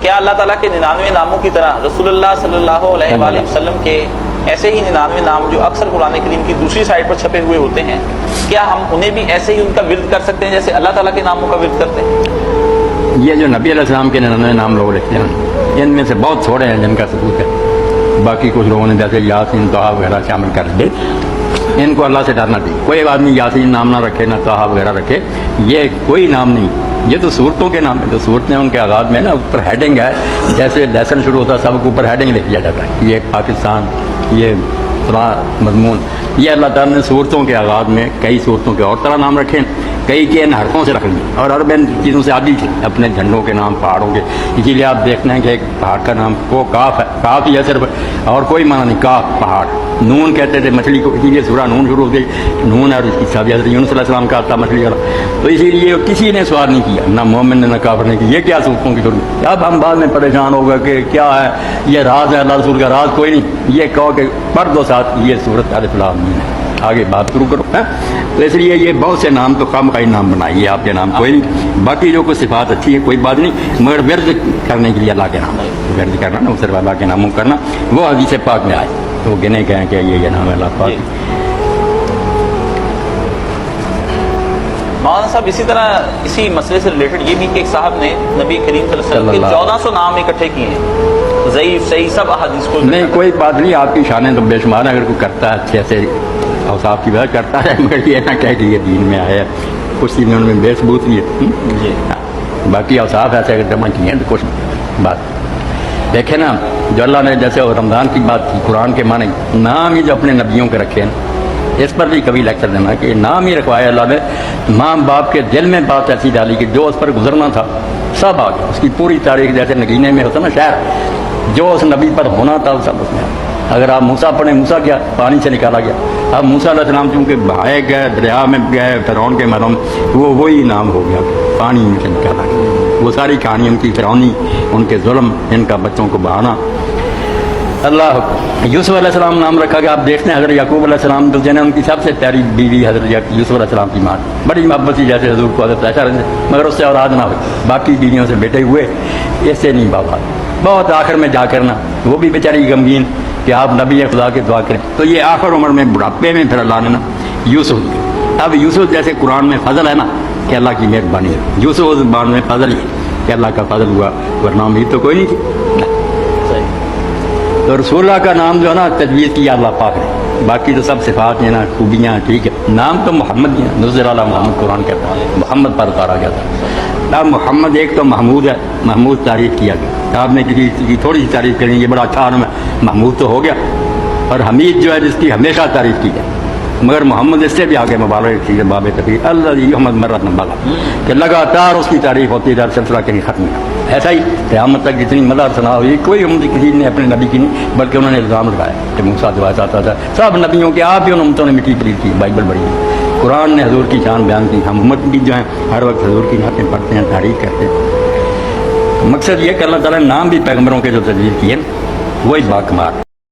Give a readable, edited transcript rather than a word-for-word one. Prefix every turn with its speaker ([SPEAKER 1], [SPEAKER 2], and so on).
[SPEAKER 1] کیا اللہ تعالیٰ کے 99 ناموں کی طرح رسول اللہ صلی اللہ علیہ وآلہ وسلم کے ایسے ہی 99 نام جو اکثر قرآن کریم کی دوسری سائڈ پر چھپے ہوئے ہوتے ہیں، کیا ہم انہیں بھی ایسے ہی ان کا ورد کر سکتے ہیں جیسے اللہ تعالیٰ کے ناموں کا ورد کرتے ہیں؟
[SPEAKER 2] یہ جو نبی علیہ السلام کے 99 نام لوگ لکھتے ہیں، ان میں سے بہت تھوڑے ہیں جن کا ثبوت ہے، باقی کچھ لوگوں نے جیسے یاسین طٰہٰ وغیرہ شامل کر دے۔ ان کو اللہ سے ڈرنا چاہیے، کوئی آدمی یاسین نام نہ رکھے نہ طٰہٰ وغیرہ رکھے، یہ کوئی نام نہیں، یہ تو صورتوں کے نام ہیں، تو صورتیں ان کے آغاز میں نا اوپر ہیڈنگ ہے، جیسے لیسن شروع ہوتا ہے سب کے اوپر ہیڈنگ لکھ دیا جاتا ہے، یہ پاکستان، یہ فلاں مضمون۔ یہ اللہ تعالیٰ نے صورتوں کے آغاز میں کئی صورتوں کے اور طرح نام رکھے ہیں، کئی کے ان حرفوں سے رکھ لیے، اور عرب ان چیزوں سے عادی تھی، اپنے جھنڈوں کے نام، پہاڑوں کے، اسی لیے آپ دیکھتے ہیں کہ ایک پہاڑ کا نام وہ کاف ہے، کاف ہی ہے صرف، اور کوئی معنی نہیں، کاف پہاڑ۔ نون کہتے تھے مچھلی کو، اسی لیے سورہ نون شروع ہو گئی، نون ہے، اور اس کی سبھی حضرت یونس علیہ السلام کا آتا مچھلی والا، تو اسی لیے کسی نے سوال نہیں کیا، نہ مومن نے نہ کافر نے کی، یہ کیا صورتوں کی ضرورت۔ اب ہم بعد میں پریشان ہو گئے کہ کیا ہے یہ راز ہے، اللہ رسول کا راز کوئی نہیں، یہ کہو کہ پڑھ دو ساتھ یہ صورت الف لام میم ہے، آگے بات شروع کرو۔ تو اس لیے یہ بہت سے نام تو کم خائی نام بنائیے، آپ کے نام کوئی نہیں، باقی جو کوئی صفات اچھی ہے کوئی بات نہیں، مگر ورد کرنے کے لیے اللہ کے نام، ورد کرنا نا صرف اللہ کے ناموں کرنا، وہ حدیث پاک میں آئے تو گنے کہیں کہ یہ نام ہے اللہ پاک۔
[SPEAKER 1] مولانا صاحب اسی طرح اسی مسئلے سے ریلیٹڈ یہ بھی کہ ایک صاحب نے نبی کریم صلی اللہ علیہ وسلم کے 1400 نام اکٹھے کیے ہیں، ضعیف صحیح سب احادیث کو۔
[SPEAKER 2] نہیں کوئی بات نہیں، آپ کی شانیں تو بے شمار ہیں، اگر کوئی کرتا ہے اچھے سے اوصاف کی وجہ کرتا ہے، مگر یہ نہ کہہ کہ یہ دین میں آیا ہے، کچھ چیزیں ان میں بے ثبوت بھی ہے
[SPEAKER 1] جی،
[SPEAKER 2] باقی اوصاف ایسے اگر جمع کیے ہیں تو کچھ بات دیکھیں نا، جو اللہ نے جیسے رمضان کی بات کی، قرآن کے معنی نام ہی جو اپنے نبیوں کے رکھے ہیں، اس پر بھی کبھی لیکچر دینا کہ نام ہی رکھوایا اللہ نے، ماں باپ کے دل میں بات ایسی ڈالی کہ جو اس پر گزرنا تھا سب آ گیا، اس کی پوری تاریخ جیسے نگینے میں ہوتا نا شہر، جو اس نبی پر ہونا تھا سب اس میں۔ اگر آپ موسیٰ پڑھیں، موسیٰ کیا پانی سے نکالا گیا، اب موسیٰ علیہ السلام چونکہ بہائے گئے، دریا میں گئے، فرعون کے مرم، وہ وہی نام ہو گیا، پانی میں سے نکالا گیا، وہ ساری کہانی ان کی فرعونی، ان کے ظلم، ان کا بچوں کو بہانا۔ اللہ یوسف علیہ السلام نام رکھا گیا، آپ دیکھتے ہیں حضرت یعقوب علیہ السلام تو جنہیں ان کی سب سے پیاری بیوی حضرت یوسف علیہ السلام کی ماں، بڑی محبت تھی جیسے حضور کو حضرت عائشہ رہتے، مگر اس سے اولاد نہ ہوئی، باقی بیویوں سے بیٹے ہوئے، اس سے نہیں بابا، بہت آخر میں جا کرنا، وہ بھی بیچاری غمگین کہ آپ نبی خدا کے دعا کریں، تو یہ آخر عمر میں بڑھاپے میں پھر اللہ نے نا یوسف، اب یوسف جیسے قرآن میں فضل ہے نا کہ اللہ کی مہربانی ہے، یوسف اس زبان میں فضل ہی ہے کہ اللہ کا فضل ہوا، ورنہ امید تو کوئی نہیں تھی۔ تو رسول اللہ کا نام جو ہے نا تجویز کیا اللہ پاک نے، باقی تو سب صفات ہیں نا، خوبیاں ٹھیک ہے، نام تو محمد ہی ہے، نزل علی محمد قرآن کہتا ہے، محمد پر اتارا گیا تھا۔ نام محمد ایک تو محمود ہے، محمود تعریف کیا گیا، آپ نے کسی کی تھوڑی سی تعریف کریں یہ بڑا اچھا نام ہے، محمود تو ہو گیا، اور حمید جو ہے جس کی ہمیشہ تعریف کی جائے، مگر محمد اس سے بھی آگے مبالغہ کی ہے، باب تفریح اللہ محمد مرت نبالا کہ لگاتار اس کی تعریف ہوتی ہے، سلسلہ کہیں ختم نہیں۔ ایسا ہی قیامت تک جتنی مدار ثنا ہوئی، کوئی امت کسی نے اپنے نبی کی نہیں، بلکہ انہوں نے الزام لگایا کہ موسیٰ جو آتا تھا سب نبیوں کے، آپ ہی ان امتوں نے مٹی پلیٹ کی، بائبل بڑی ہے، قرآن نے حضور کی شان بیان کی، ہم امت بھی جو ہیں ہر وقت حضور کی نعتیں پڑھتے ہیں، تحریک کرتے ہیں۔ مقصد یہ کہ اللہ تعالیٰ نے نام بھی پیغمبروں کے جو تجویز کیے وہی باکمال